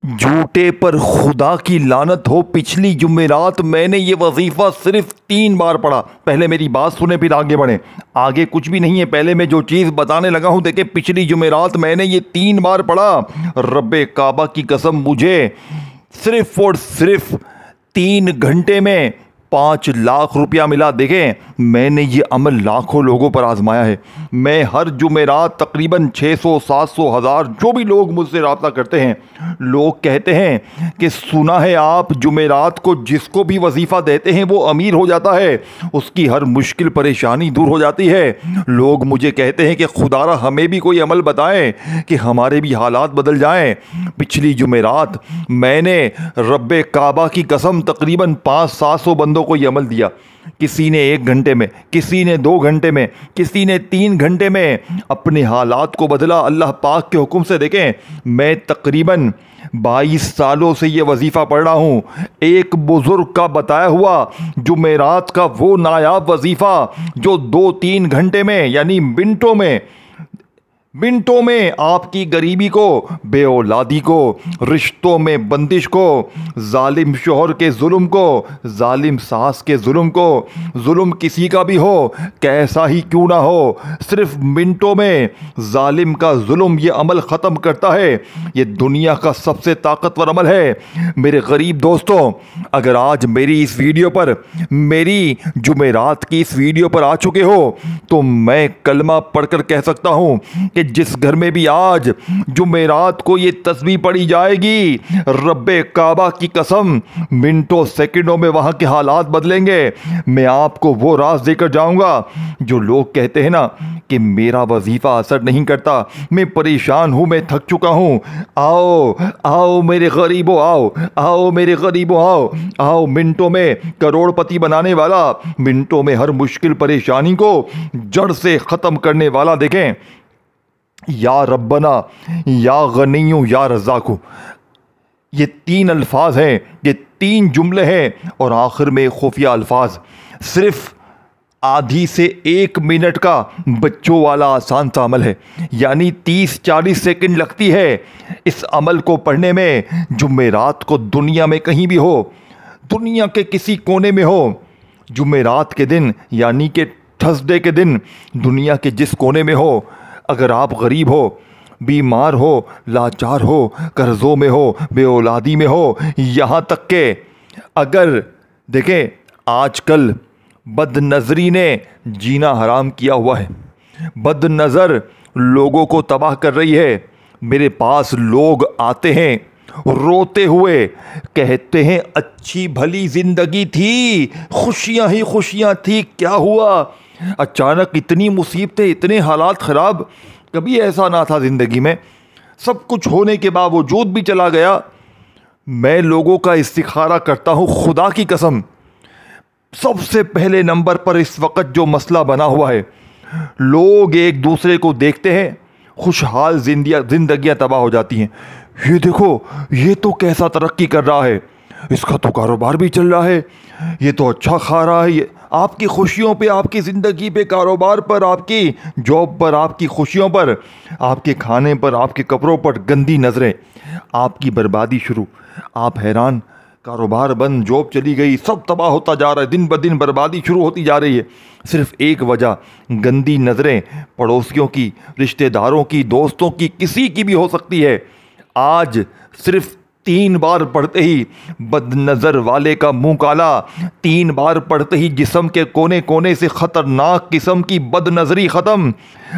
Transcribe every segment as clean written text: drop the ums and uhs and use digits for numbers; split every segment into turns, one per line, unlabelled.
جھوٹے پر خدا کی لعنت ہو، پچھلی جمعرات میں نے یہ وظیفہ صرف 3 بار پڑھا۔ پہلے میری بات سنیں پھر آگے بڑھیں۔ آگے کچھ بھی نہیں ہے، پہلے میں جو چیز بتانے لگا ہوں دیکھیں، پچھلی جمعرات میں نے یہ 3 بار پڑھا۔ رب کعبہ کی قسم، مجھے صرف اور صرف 3 گھنٹے میں 5 لاکھ روپیہ ملا۔ دیکھیں، میں نے یہ عمل لاکھوں لوگوں پر آزمایا ہے۔ میں ہر جمعرات تقریباً 600 700 1000 جو بھی لوگ مجھ سے رابطہ کرتے ہیں، لوگ کہتے ہیں کہ سنا ہے آپ جمعرات کو جس کو بھی وظیفہ دیتے ہیں وہ امیر ہو جاتا ہے، اس کی ہر مشکل پریشانی دور ہو جاتی ہے۔ لوگ مجھے کہتے ہیں کہ خدا را ہمیں بھی کوئی عمل بتائیں کہ ہمارے بھی حالات بدل جائیں۔ پچھلی جمعرات میں نے رب کعبہ کی قسم تقریباً 500-700 بندوں کو یہ عمل دیا۔ کسی نے 1 گھنٹے میں، کسی نے 2 گھنٹے میں، کسی نے 3 گھنٹے میں اپنے حالات کو بدلا اللہ پاک کے حکم سے۔ دیکھیں، میں تقریباً 22 سالوں سے یہ وظیفہ پڑھ رہا ہوں۔ ایک بزرگ کا بتایا ہوا جمعرات کا وہ نایاب وظیفہ جو 2-3 گھنٹے میں یعنی منٹوں میں آپ کی غریبی کو، بے اولادی کو، رشتوں میں بندش کو، ظالم شوہر کے ظلم کو، ظالم ساس کے ظلم کو، ظلم کسی کا بھی ہو کیسا ہی کیوں نہ ہو، صرف منٹوں میں ظالم کا ظلم یہ عمل ختم کرتا ہے۔ یہ دنیا کا سب سے طاقتور عمل ہے۔ میرے غریب دوستوں، اگر آج میری اس ویڈیو پر، میری جمعرات کی اس ویڈیو پر آ چکے ہو تو میں کلمہ پڑھ کر کہہ سکتا ہوں کہ جس گھر میں بھی آج جمعرات کو یہ تسبیح پڑھی جائے گی، رب کعبہ کی قسم منٹوں سیکنڈوں میں وہاں کے حالات بدلیں گے۔ میں آپ کو وہ راز دے کر جاؤں گا۔ جو لوگ کہتے ہیں نا کہ میرا وظیفہ اثر نہیں کرتا، میں پریشان ہوں، میں تھک چکا ہوں، آؤ میرے غریبوں، آؤ میرے غریبوں، آؤ منٹوں میں کروڑ پتی بنانے والا، منٹوں میں ہر مشکل پریشانی کو جڑ سے ختم کرنے والا۔ دیکھیں، یا ربنا، یا غنیوں، یا رزاقوں، یہ 3 الفاظ ہیں، یہ 3 جملے ہیں، اور آخر میں خفیہ الفاظ۔ صرف آدھی سے 1 منٹ کا بچوں والا آسان سا عمل ہے، یعنی 30-40 سیکنڈ لگتی ہے اس عمل کو پڑھنے میں۔ جمعرات کو دنیا میں کہیں بھی ہو، دنیا کے کسی کونے میں ہو، جمعرات کے دن یعنی کہ تھرسڈے کے دن دنیا کے جس کونے میں ہو، اگر آپ غریب ہو، بیمار ہو، لاچار ہو، قرضوں میں ہو، بے اولادی میں ہو، یہاں تک کہ اگر دیکھیں آج کل بد نظری نے جینا حرام کیا ہوا ہے، بد نظر لوگوں کو تباہ کر رہی ہے۔ میرے پاس لوگ آتے ہیں روتے ہوئے، کہتے ہیں اچھی بھلی زندگی تھی، خوشیاں ہی خوشیاں تھی، کیا ہوا؟ اچانک اتنی مصیبتیں، اتنے حالات خراب، کبھی ایسا نہ تھا زندگی میں، سب کچھ ہونے کے باوجود بھی چلا گیا۔ میں لوگوں کا استخارہ کرتا ہوں، خدا کی قسم سب سے پہلے نمبر پر اس وقت جو مسئلہ بنا ہوا ہے، لوگ ایک دوسرے کو دیکھتے ہیں، خوشحال زندگیاں تباہ ہو جاتی ہیں۔ یہ دیکھو، یہ تو کیسا ترقی کر رہا ہے، اس کا تو کاروبار بھی چل رہا ہے، یہ تو اچھا کھا رہا ہے۔ آپ کی خوشیوں پہ، آپ کی زندگی پہ، کاروبار پر، آپ کی جاب پر، آپ کی خوشیوں پر، آپ کے کھانے پر، آپ کے کپڑوں پر گندی نظریں، آپ کی بربادی شروع۔ آپ حیران، کاروبار بند، جاب چلی گئی، سب تباہ ہوتا جا رہا ہے، دن بدن بربادی شروع ہوتی جا رہی ہے۔ صرف ایک وجہ، گندی نظریں، پڑوسیوں کی، رشتہ داروں کی، دوستوں کی، کسی کی بھی ہو سکتی ہے۔ آج صرف 3 بار پڑھتے ہی بد نظر والے کا منہ کالا، 3 بار پڑھتے ہی جسم کے کونے کونے سے خطرناک قسم کی بد نظری ختم۔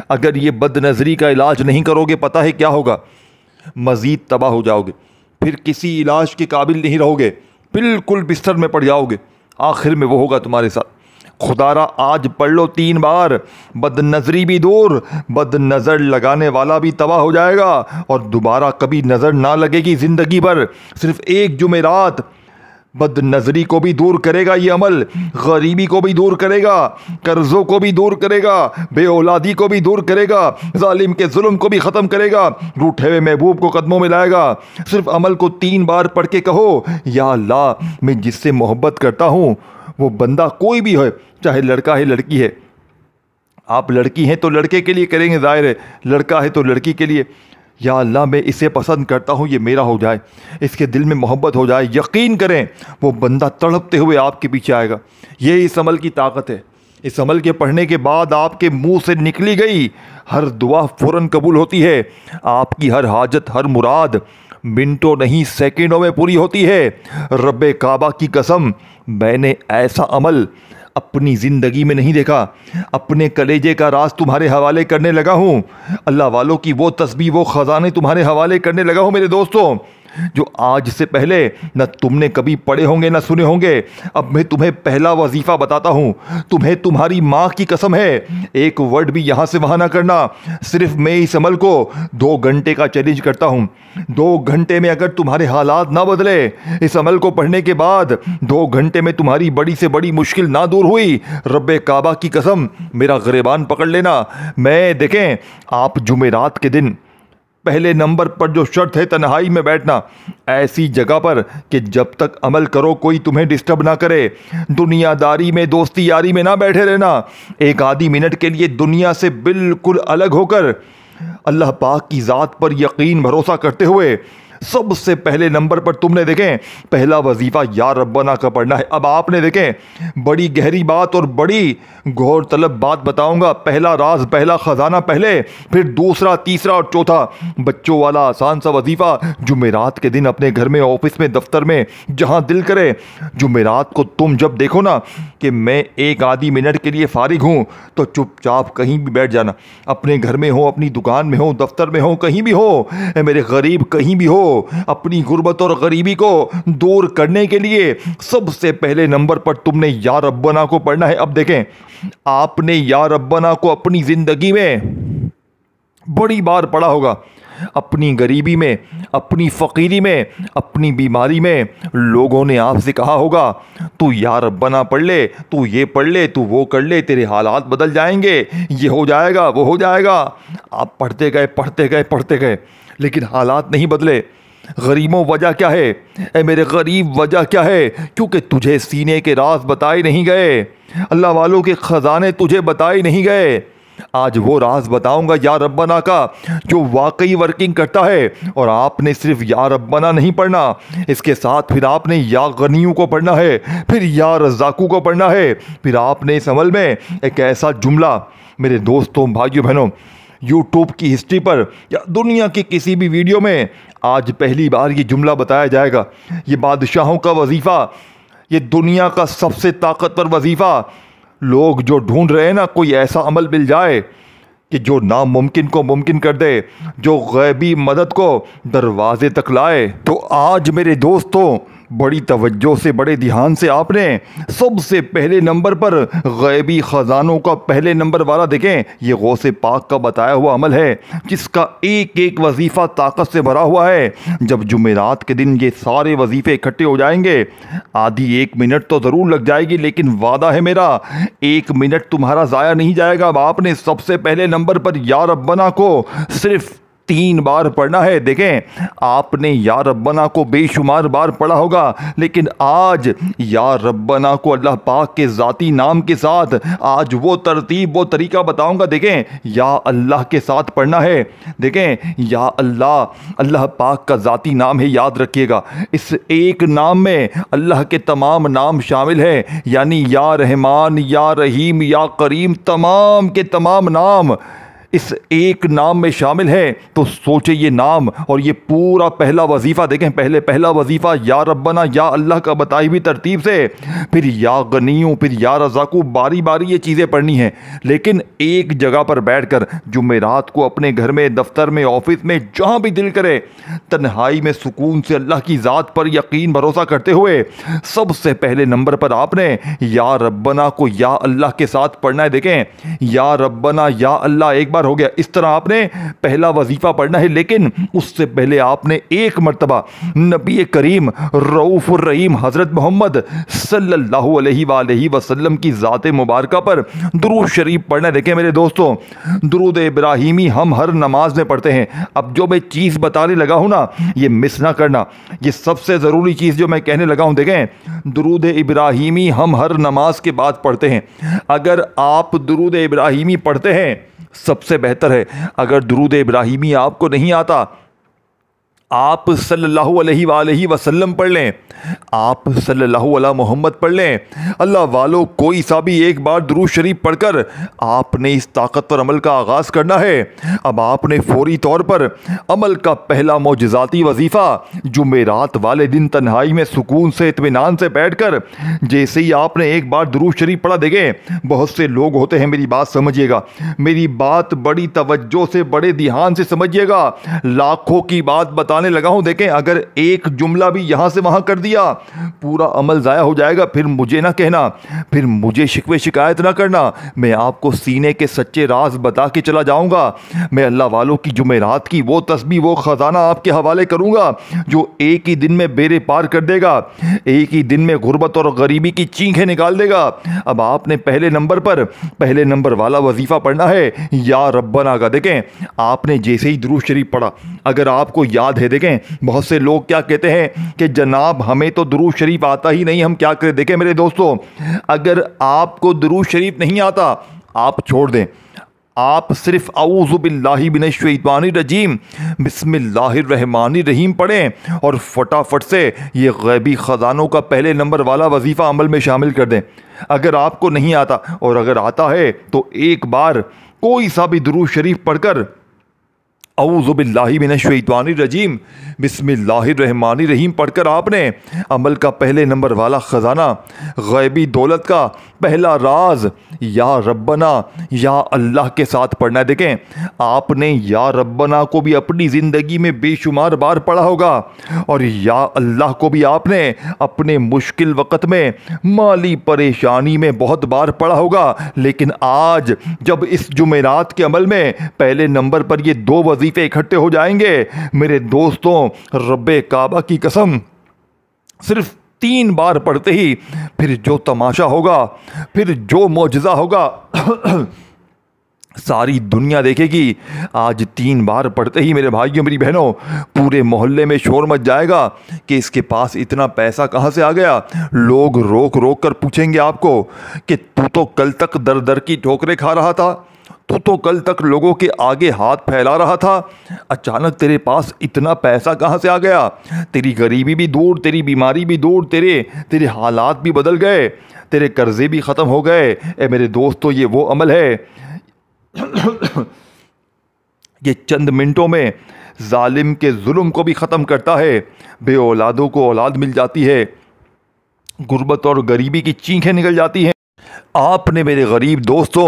اگر یہ بد نظری کا علاج نہیں کرو گے، پتہ ہے کیا ہوگا؟ مزید تباہ ہو جاؤ گے، پھر کسی علاج کے قابل نہیں رہو گے، بالکل بستر میں پڑ جاؤ گے، آخر میں وہ ہوگا تمہارے ساتھ۔ خدا را آج پڑھ لو 3 بار، بد نظری بھی دور، بد نظر لگانے والا بھی تباہ ہو جائے گا، اور دوبارہ کبھی نظر نہ لگے گی زندگی بھر۔ صرف ایک جمعرات بد نظری کو بھی دور کرے گا یہ عمل، غریبی کو بھی دور کرے گا، قرضوں کو بھی دور کرے گا، بے اولادی کو بھی دور کرے گا، ظالم کے ظلم کو بھی ختم کرے گا، روٹھے ہوئے محبوب کو قدموں میں لائے گا۔ صرف عمل کو 3 بار پڑھ کے کہو، یا اللہ میں جس سے محبت کرتا ہوں، وہ بندہ کوئی بھی ہے، چاہے لڑکا ہے لڑکی ہے، آپ لڑکی ہیں تو لڑکے کے لیے کریں گے، ظاہر ہے، لڑکا ہے تو لڑکی کے لیے، یا اللہ میں اسے پسند کرتا ہوں، یہ میرا ہو جائے، اس کے دل میں محبت ہو جائے، یقین کریں وہ بندہ تڑپتے ہوئے آپ کے پیچھے آئے گا۔ یہ اس عمل کی طاقت ہے۔ اس عمل کے پڑھنے کے بعد آپ کے منہ سے نکلی گئی ہر دعا فوراً قبول ہوتی ہے۔ آپ کی ہر حاجت، ہر مراد منٹوں نہیں سیکنڈوں میں پوری ہوتی ہے۔ رب کعبہ کی قسم، میں نے ایسا عمل اپنی زندگی میں نہیں دیکھا۔ اپنے کلیجے کا راز تمہارے حوالے کرنے لگا ہوں۔ اللہ والوں کی وہ تسبیح، وہ خزانے تمہارے حوالے کرنے لگا ہوں میرے دوستوں، جو آج سے پہلے نہ تم نے کبھی پڑھے ہوں گے نہ سنے ہوں گے۔ اب میں تمہیں پہلا وظیفہ بتاتا ہوں۔ تمہیں تمہاری ماں کی قسم ہے ایک ورڈ بھی یہاں سے وہاں نہ کرنا۔ صرف میں اس عمل کو 2 گھنٹے کا چیلنج کرتا ہوں۔ 2 گھنٹے میں اگر تمہارے حالات نہ بدلے، اس عمل کو پڑھنے کے بعد 2 گھنٹے میں تمہاری بڑی سے بڑی مشکل نہ دور ہوئی، رب کعبہ کی قسم میرا گریبان پکڑ لینا۔ میں دیکھیں، آپ جمعرات کے دن پہلے نمبر پر جو شرط ہے تنہائی میں بیٹھنا، ایسی جگہ پر کہ جب تک عمل کرو کوئی تمہیں ڈسٹرب نہ کرے۔ دنیا داری میں، دوستی یاری میں نہ بیٹھے رہنا۔ ایک آدھی منٹ کے لیے دنیا سے بالکل الگ ہو کر اللہ پاک کی ذات پر یقین بھروسہ کرتے ہوئے سب سے پہلے نمبر پر تم نے دیکھیں پہلا وظیفہ یا ربنا کا پڑھنا ہے۔ اب آپ نے دیکھیں بڑی گہری بات اور بڑی غور طلب بات بتاؤں گا۔ پہلا راز، پہلا خزانہ پہلے، پھر دوسرا، تیسرا اور چوتھا بچوں والا آسان سا وظیفہ جمعرات کے دن اپنے گھر میں، آفس میں، دفتر میں، جہاں دل کرے۔ جمعرات کو تم جب دیکھو نا کہ میں ایک آدھی منٹ کے لیے فارغ ہوں تو چپ چاپ کہیں بھی بیٹھ جانا، اپنے گھر میں ہو، اپنی دکان میں ہو، دفتر میں ہو، کہیں بھی ہو، اے میرے غریب کہیں بھی ہو، اپنی غربت اور غریبی کو دور کرنے کے لیے سب سے پہلے نمبر پر تم نے یا ربنا کو پڑھنا ہے۔ اب دیکھیں، آپ نے یا ربنا کو اپنی زندگی میں بڑی بار پڑھا ہوگا۔ اپنی غریبی میں، اپنی فقیری میں، اپنی بیماری میں لوگوں نے آپ سے کہا ہوگا تو یا ربنا پڑھ لے، تو یہ پڑھ لے، تو وہ کر لے، تیرے حالات بدل جائیں گے، یہ ہو جائے گا، وہ ہو جائے گا۔ آپ پڑھتے گئے، پڑھتے گئے، پڑھتے گئے، لیکن حالات نہیں بدلے۔ غریبوں وجہ کیا ہے؟ اے میرے غریب وجہ کیا ہے؟ کیونکہ تجھے سینے کے راز بتائے نہیں گئے، اللہ والوں کے خزانے تجھے بتائے نہیں گئے۔ آج وہ راز بتاؤں گا یا ربنا کا جو واقعی ورکنگ کرتا ہے۔ اور آپ نے صرف یا ربنا نہیں پڑھنا، اس کے ساتھ پھر آپ نے یا غنیوں کو پڑھنا ہے، پھر یا رزاقوں کو پڑھنا ہے۔ پھر آپ نے اس عمل میں ایک ایسا جملہ، میرے دوستوں، بھائیوں، بہنوں، یوٹیوب کی ہسٹری پر یا دنیا کی کسی بھی ویڈیو میں آج پہلی بار یہ جملہ بتایا جائے گا۔ یہ بادشاہوں کا وظیفہ، یہ دنیا کا سب سے طاقتور وظیفہ، لوگ جو ڈھونڈ رہے ہیں نا کوئی ایسا عمل مل جائے کہ جو ناممکن کو ممکن کر دے، جو غیبی مدد کو دروازے تک لائے۔ تو آج میرے دوستوں بڑی توجہ سے، بڑے دھیان سے آپ نے سب سے پہلے نمبر پر غیبی خزانوں کا پہلے نمبر والا دیکھیں، یہ غوث پاک کا بتایا ہوا عمل ہے جس کا ایک ایک وظیفہ طاقت سے بھرا ہوا ہے۔ جب جمعرات کے دن یہ سارے وظیفے اکٹھے ہو جائیں گے، آدھی 1 منٹ تو ضرور لگ جائے گی، لیکن وعدہ ہے میرا 1 منٹ تمہارا ضائع نہیں جائے گا۔ اب آپ نے سب سے پہلے نمبر پر یا ربنا کو صرف 3 بار پڑھنا ہے۔ دیکھیں، آپ نے یا ربنا کو بے شمار بار پڑھا ہوگا، لیکن آج یا ربنا کو اللہ پاک کے ذاتی نام کے ساتھ آج وہ ترتیب، وہ طریقہ بتاؤں گا۔ دیکھیں، یا اللہ کے ساتھ پڑھنا ہے۔ دیکھیں، یا اللہ، اللہ پاک کا ذاتی نام ہے، یاد رکھیے گا۔ اس ایک نام میں اللہ کے تمام نام شامل ہیں، یعنی یا رحمان، یا رحیم، یا کریم، تمام کے تمام نام اس ایک نام میں شامل ہے۔ تو سوچے یہ نام اور یہ پورا پہلا وظیفہ، دیکھیں پہلا وظیفہ یا ربنا، یا اللہ کا بتائی ہوئی ترتیب سے، پھر یا غنیوں، پھر یا رزاقوں، باری باری یہ چیزیں پڑھنی ہیں، لیکن ایک جگہ پر بیٹھ کر جمعرات کو اپنے گھر میں، دفتر میں، آفس میں، جہاں بھی دل کرے، تنہائی میں سکون سے اللہ کی ذات پر یقین بھروسہ کرتے ہوئے سب سے پہلے نمبر پر آپ نے یا ربنا کو یا اللہ کے ساتھ پڑھنا ہے۔ دیکھیں، یا ربنا، یا اللہ ایک بار ہو گیا، اس طرح آپ نے پہلا وظیفہ پڑھنا ہے، لیکن اس سے پہلے آپ نے ایک مرتبہ نبی کریم رؤوف الرحیم حضرت محمد صلی اللہ علیہ وآلہ وسلم کی ذات مبارکہ پر درود شریف پڑھنا ہے۔ دیکھیں میرے دوستوں، درود ابراہیمی ہم ہر نماز میں پڑھتے ہیں۔ اب جو میں چیز بتانے لگا ہوں نا، یہ مس نہ کرنا، یہ سب سے ضروری چیز جو میں کہنے لگا ہوں۔ دیکھیں، درود ابراہیمی ہم ہر نماز کے بعد پڑھتے ہیں۔ اگر آپ درود ابراہیمی پڑھتے ہیں سب سے بہتر ہے اگر درود ابراہیمی آپ کو نہیں آتا آپ صلی اللہ علیہ وآلہ وسلم پڑھ لیں، آپ صلی اللہ علیہ محمد پڑھ لیں۔ اللہ والو کوئی سا بھی ایک بار درود شریف پڑھ کر آپ نے اس طاقتور عمل کا آغاز کرنا ہے۔ اب آپ نے فوری طور پر عمل کا پہلا معجزاتی وظیفہ جمعرات والے دن تنہائی میں سکون سے اطمینان سے بیٹھ کر جیسے ہی آپ نے ایک بار درود شریف پڑھا، دیکھیں بہت سے لوگ ہوتے ہیں، میری بات سمجھیے گا، میری بات بڑی توجہ سے بڑے دھیان سے سمجھیے گا، لاکھوں کی بات بتانے لگا ہوں۔ دیکھیں اگر ایک جملہ بھی یہاں سے وہاں کر دیا پورا عمل ضائع ہو جائے گا۔ پھر مجھے نہ کہنا، پھر مجھے شکوے شکایت نہ کرنا، میں آپ کو سینے کے سچے راز بتا کے چلا جاؤں گا۔ میں اللہ والوں کی جمعرات کی وہ تسبیح، وہ خزانہ آپ کے حوالے کروں گا جو ایک ہی دن میں بیڑے پار کر دے گا، ایک ہی دن میں غربت اور غریبی کی چینخیں نکال دے گا۔ اب آپ نے پہلے نمبر والا وظیفہ پڑھنا ہے یا ربنا کا۔ دیکھیں آپ نے جیسے ہی درود شریف پڑھا، اگر آپ کو یاد ہے، دیکھیں بہت سے لوگ کیا کہتے ہیں کہ جناب ہمیں تو درود شریف آتا ہی نہیں، ہم کیا کریں؟ دیکھیں میرے دوستو، اگر آپ کو درود شریف نہیں آتا آپ چھوڑ دیں، آپ صرف اعوذ باللہ من الشیطان الرجیم بسم اللہ الرحمن الرحیم پڑھیں اور فٹافٹ سے یہ غیبی خزانوں کا پہلے نمبر والا وظیفہ عمل میں شامل کر دیں۔ اگر آپ کو نہیں آتا اور اگر آتا ہے تو ایک بار کوئی سا بھی درود شریف پڑھ کر اعوذ باللہ من الشیطان الرجیم بسم اللہ الرحمن الرحیم پڑھ کر آپ نے عمل کا پہلے نمبر والا خزانہ، غیبی دولت کا پہلا راز یا ربنا یا اللہ کے ساتھ پڑھنا ہے۔ دیکھیں آپ نے یا ربنا کو بھی اپنی زندگی میں بے شمار بار پڑھا ہوگا اور یا اللہ کو بھی آپ نے اپنے مشکل وقت میں، مالی پریشانی میں بہت بار پڑھا ہوگا، لیکن آج جب اس جمعرات کے عمل میں پہلے نمبر پر یہ دو وظیفے اکٹھے ہو جائیں گے، میرے دوستوں رب کعبہ کی قسم صرف 3 بار پڑھتے ہی پھر جو تماشا ہوگا، پھر جو معجزہ ہوگا ساری دنیا دیکھے گی۔ آج 3 بار پڑھتے ہی میرے بھائیوں میری بہنوں پورے محلے میں شور مچ جائے گا کہ اس کے پاس اتنا پیسہ کہاں سے آ گیا۔ لوگ روک روک کر پوچھیں گے آپ کو کہ تو کل تک در در کی ٹھوکریں کھا رہا تھا، تو کل تک لوگوں کے آگے ہاتھ پھیلا رہا تھا، اچانک تیرے پاس اتنا پیسہ کہاں سے آ گیا؟ تیری غریبی بھی دور، تیری بیماری بھی دور، تیرے حالات بھی بدل گئے، تیرے قرضے بھی ختم ہو گئے۔ اے میرے دوستو یہ وہ عمل ہے یہ چند منٹوں میں ظالم کے ظلم کو بھی ختم کرتا ہے، بے اولادوں کو اولاد مل جاتی ہے، غربت اور غریبی کی چینخیں نکل جاتی ہیں۔ آپ نے میرے غریب دوستوں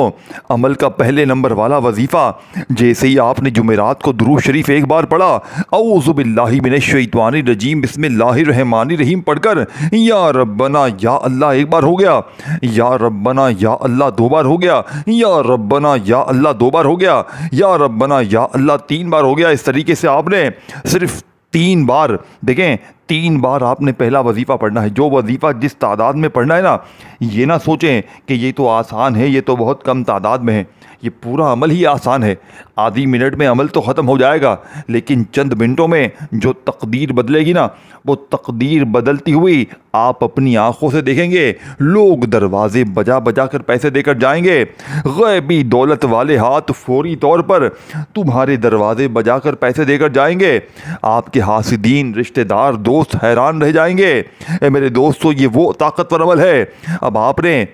عمل کا پہلے نمبر والا وظیفہ جیسے ہی آپ نے جمعرات کو درود شریف ایک بار پڑھا، اعوذ باللہ من الشیطان الرجیم بسم اللہ الرحمن الرحیم پڑھ کر یا ربنا یا اللہ ایک بار ہو گیا، یا ربنا یا اللہ 2 بار ہو گیا، یا ربنا یا اللہ 2 بار ہو گیا، یا ربنا یا اللہ 3 بار ہو گیا۔ اس طریقے سے آپ نے صرف 3 بار، دیکھیں 3 بار آپ نے پہلا وظیفہ پڑھنا ہے۔ جو وظیفہ جس تعداد میں پڑھنا ہے نا، یہ نہ سوچیں کہ یہ تو آسان ہے، یہ تو بہت کم تعداد میں ہے۔ یہ پورا عمل ہی آسان ہے، آدھی منٹ میں عمل تو ختم ہو جائے گا، لیکن چند منٹوں میں جو تقدیر بدلے گی نا، وہ تقدیر بدلتی ہوئی آپ اپنی آنکھوں سے دیکھیں گے۔ لوگ دروازے بجا بجا کر پیسے دے کر جائیں گے، غیبی دولت والے ہاتھ فوری طور پر تمہارے دروازے بجا کر پیسے دے کر جائیں گے۔ آپ کے حاسدین، رشتہ دار، دوست حیران رہ جائیں گے۔ اے میرے دوستو یہ وہ طاقتور عمل ہے۔ اب آپ نے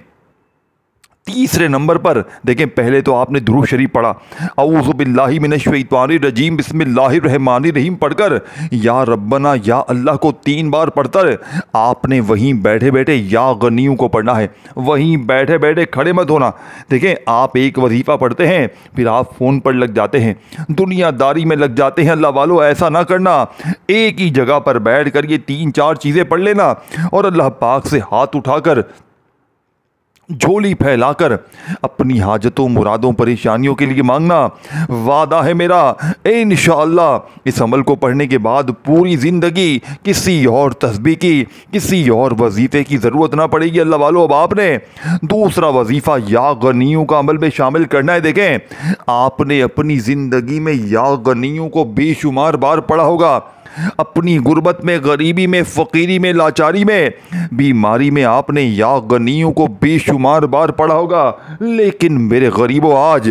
تیسرے نمبر پر دیکھیں، پہلے تو آپ نے درود شریف پڑھا، اعوذ باللہ من الشیطان الرجیم بسم اللہ الرحمن الرحیم پڑھ کر یا ربنا یا اللہ کو 3 بار پڑھ کر آپ نے وہیں بیٹھے بیٹھے یا غنیوں کو پڑھنا ہے، وہیں بیٹھے بیٹھے کھڑے مت ہونا۔ دیکھیں آپ ایک وظیفہ پڑھتے ہیں پھر آپ فون پر لگ جاتے ہیں، دنیا داری میں لگ جاتے ہیں۔ اللہ والو ایسا نہ کرنا، ایک ہی جگہ پر بیٹھ کر یہ 3-4 چیزیں پڑھ لینا اور اللہ پاک سے ہاتھ اٹھا کر، جھولی پھیلا کر اپنی حاجتوں، مرادوں، پریشانیوں کے لیے مانگنا۔ وعدہ ہے میرا انشاءاللہ اس عمل کو پڑھنے کے بعد پوری زندگی کسی اور تسبیح کی، کسی اور وظیفے کی ضرورت نہ پڑے گی۔ اللہ والو اب آپ نے دوسرا وظیفہ یا غنیوں کا عمل میں شامل کرنا ہے۔ دیکھیں آپ نے اپنی زندگی میں یا غنیوں کو بے شمار بار پڑھا ہوگا، اپنی غربت میں، غریبی میں، فقیری میں، لاچاری میں، بیماری میں آپ نے یا غنیوں کو بے شمار بار پڑھا ہوگا، لیکن میرے غریبوں آج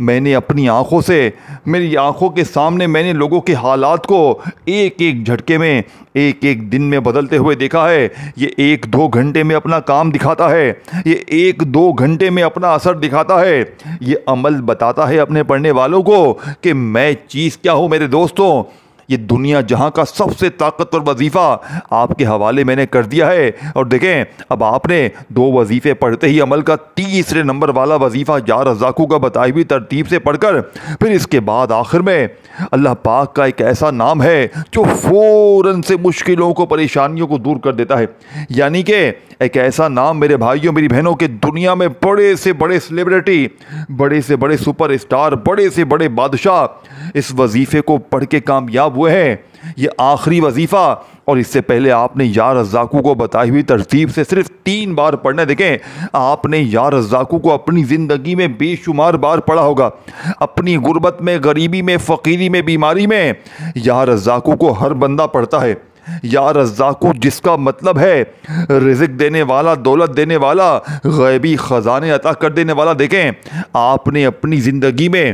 میں نے اپنی آنکھوں سے، میری آنکھوں کے سامنے میں نے لوگوں کے حالات کو ایک ایک جھٹکے میں، ایک ایک دن میں بدلتے ہوئے دیکھا ہے۔ یہ 1-2 گھنٹے میں اپنا کام دکھاتا ہے، یہ 1-2 گھنٹے میں اپنا اثر دکھاتا ہے۔ یہ عمل بتاتا ہے اپنے پڑھنے والوں کو کہ میں چیز کیا ہوں میرے دوستوں۔ یہ دنیا جہاں کا سب سے طاقتور وظیفہ آپ کے حوالے میں نے کر دیا ہے۔ اور دیکھیں، اب آپ نے 2 وظیفے پڑھتے ہی عمل کا تیسرے نمبر والا وظیفہ یا رزاقو کا بتائی ہوئی ترتیب سے پڑھ کر پھر اس کے بعد آخر میں اللہ پاک کا ایک ایسا نام ہے جو فوراً سے مشکلوں کو، پریشانیوں کو دور کر دیتا ہے۔ یعنی کہ ایک ایسا نام میرے بھائیوں میری بہنوں کے دنیا میں بڑے سے بڑے سیلیبریٹی، بڑے سے بڑے سپر اسٹار، بڑے سے بڑے بادشاہ اس وظیفے کو پڑھ کے کامیاب ہوئے ہیں۔ یہ آخری وظیفہ، اور اس سے پہلے آپ نے یا رزاقو کو بتائی ہوئی ترتیب سے صرف 3 بار پڑھنا ہے۔ دیکھیں، آپ نے یا رزاقو کو اپنی زندگی میں بے شمار بار پڑھا ہوگا، اپنی غربت میں، غریبی میں، فقیری میں، بیماری میں۔ یا رزاقو کو ہر بندہ پڑھتا ہے۔ یا رزاقو جس کا مطلب ہے رزق دینے والا، دولت دینے والا، غیبی خزانے عطا کر دینے والا۔ دیکھیں، آپ نے اپنی زندگی میں،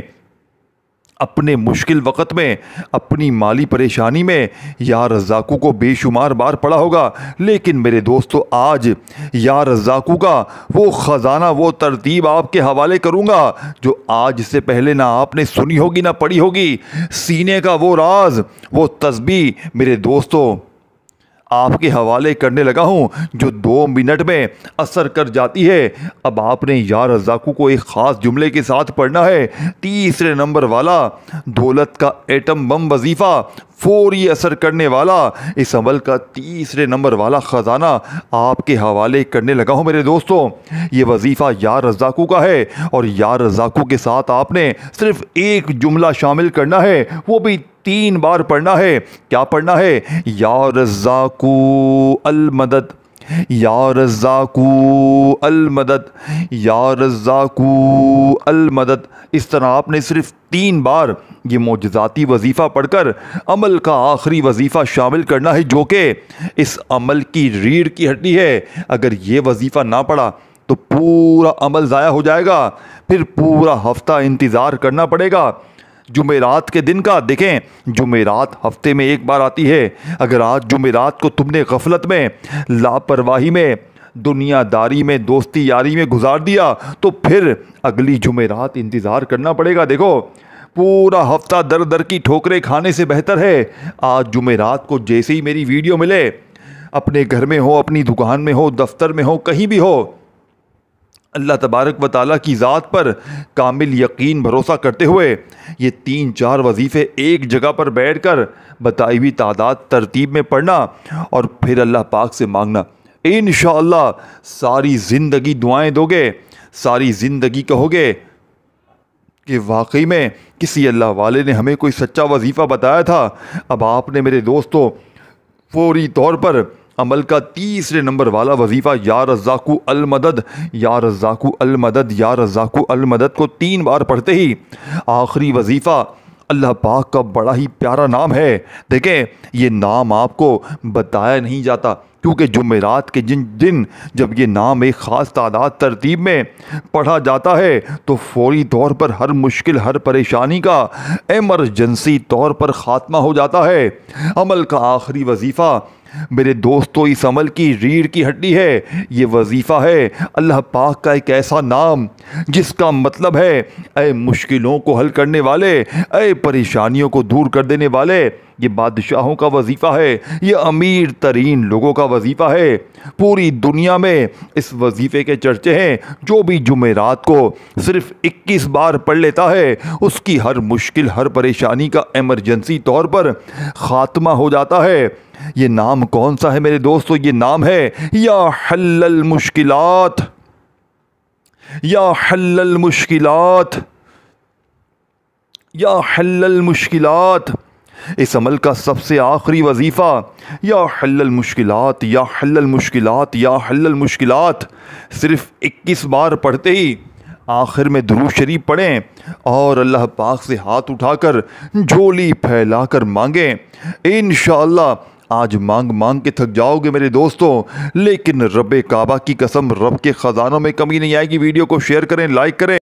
اپنے مشکل وقت میں، اپنی مالی پریشانی میں یا رزاقو کو بے شمار بار پڑھا ہوگا، لیکن میرے دوستو آج یا رزاقو کا وہ خزانہ، وہ ترتیب آپ کے حوالے کروں گا جو آج سے پہلے نہ آپ نے سنی ہوگی نہ پڑھی ہوگی۔ سینے کا وہ راز، وہ تسبیح میرے دوستو آپ کے حوالے کرنے لگا ہوں جو 2 منٹ میں اثر کر جاتی ہے۔ اب آپ نے یا رزاقو کو ایک خاص جملے کے ساتھ پڑھنا ہے۔ تیسرے نمبر والا دولت کا ایٹم بم وظیفہ، فوری اثر کرنے والا اس عمل کا تیسرے نمبر والا خزانہ آپ کے حوالے کرنے لگا ہوں میرے دوستوں۔ یہ وظیفہ یا رزاقو کا ہے، اور یا رزاقو کے ساتھ آپ نے صرف ایک جملہ شامل کرنا ہے، وہ بھی 3 بار پڑھنا ہے۔ کیا پڑھنا ہے؟ یا رزاقو المدد، یا رزاقو المدد، یا رزاقو المدد۔ اس طرح آپ نے صرف 3 بار یہ معجزاتی وظیفہ پڑھ کر عمل کا آخری وظیفہ شامل کرنا ہے جو کہ اس عمل کی ریڑھ کی ہڈی ہے۔ اگر یہ وظیفہ نہ پڑھا تو پورا عمل ضائع ہو جائے گا، پھر پورا ہفتہ انتظار کرنا پڑے گا جمعرات کے دن کا۔ دیکھیں، جمعرات ہفتے میں 1 بار آتی ہے۔ اگر آج جمعرات کو تم نے غفلت میں، لاپرواہی میں، دنیا داری میں، دوستی یاری میں گزار دیا تو پھر اگلی جمعرات انتظار کرنا پڑے گا۔ دیکھو، پورا ہفتہ در در کی ٹھوکریں کھانے سے بہتر ہے آج جمعرات کو جیسے ہی میری ویڈیو ملے، اپنے گھر میں ہو، اپنی دکان میں ہو، دفتر میں ہو، کہیں بھی ہو، اللہ تبارک و تعالیٰ کی ذات پر کامل یقین بھروسہ کرتے ہوئے یہ 3-4 وظیفے ایک جگہ پر بیٹھ کر بتائی ہوئی تعداد ترتیب میں پڑھنا اور پھر اللہ پاک سے مانگنا۔ انشاءاللہ ساری زندگی دعائیں دو گے، ساری زندگی کہو گے کہ واقعی میں کسی اللہ والے نے ہمیں کوئی سچا وظیفہ بتایا تھا۔ اب آپ نے میرے دوستو فوری طور پر عمل کا تیسرے نمبر والا وظیفہ یا رزاقو المدد، یا رزاقو المدد، یا رزاقو المدد کو 3 بار پڑھتے ہی آخری وظیفہ اللہ پاک کا بڑا ہی پیارا نام ہے۔ دیکھیں، یہ نام آپ کو بتایا نہیں جاتا کیونکہ جمعرات کے دن جب یہ نام ایک خاص تعداد ترتیب میں پڑھا جاتا ہے تو فوری طور پر ہر مشکل، ہر پریشانی کا ایمرجنسی طور پر خاتمہ ہو جاتا ہے۔ عمل کا آخری وظیفہ میرے دوستو اس عمل کی ریڑھ کی ہڈی ہے۔ یہ وظیفہ ہے اللہ پاک کا ایک ایسا نام جس کا مطلب ہے اے مشکلوں کو حل کرنے والے، اے پریشانیوں کو دور کر دینے والے۔ یہ بادشاہوں کا وظیفہ ہے، یہ امیر ترین لوگوں کا وظیفہ ہے۔ پوری دنیا میں اس وظیفے کے چرچے ہیں۔ جو بھی جمعرات کو صرف 21 بار پڑھ لیتا ہے اس کی ہر مشکل، ہر پریشانی کا ایمرجنسی طور پر خاتمہ ہو جاتا ہے۔ یہ نام کون سا ہے میرے دوستو؟ یہ نام ہے یا حل المشکلات، یا حل المشکلات، یا حل المشکلات۔ اس عمل کا سب سے آخری وظیفہ یا حل المشکلات، یا حل المشکلات، یا حل المشکلات صرف 21 بار پڑھتے ہی آخر میں درود شریف پڑھیں اور اللہ پاک سے ہاتھ اٹھا کر جھولی پھیلا کر مانگیں۔ انشاءاللہ آج مانگ مانگ کے تھک جاؤ گے میرے دوستوں، لیکن رب کعبہ کی قسم رب کے خزانوں میں کمی نہیں آئے گی۔ ویڈیو کو شیئر کریں، لائک کریں۔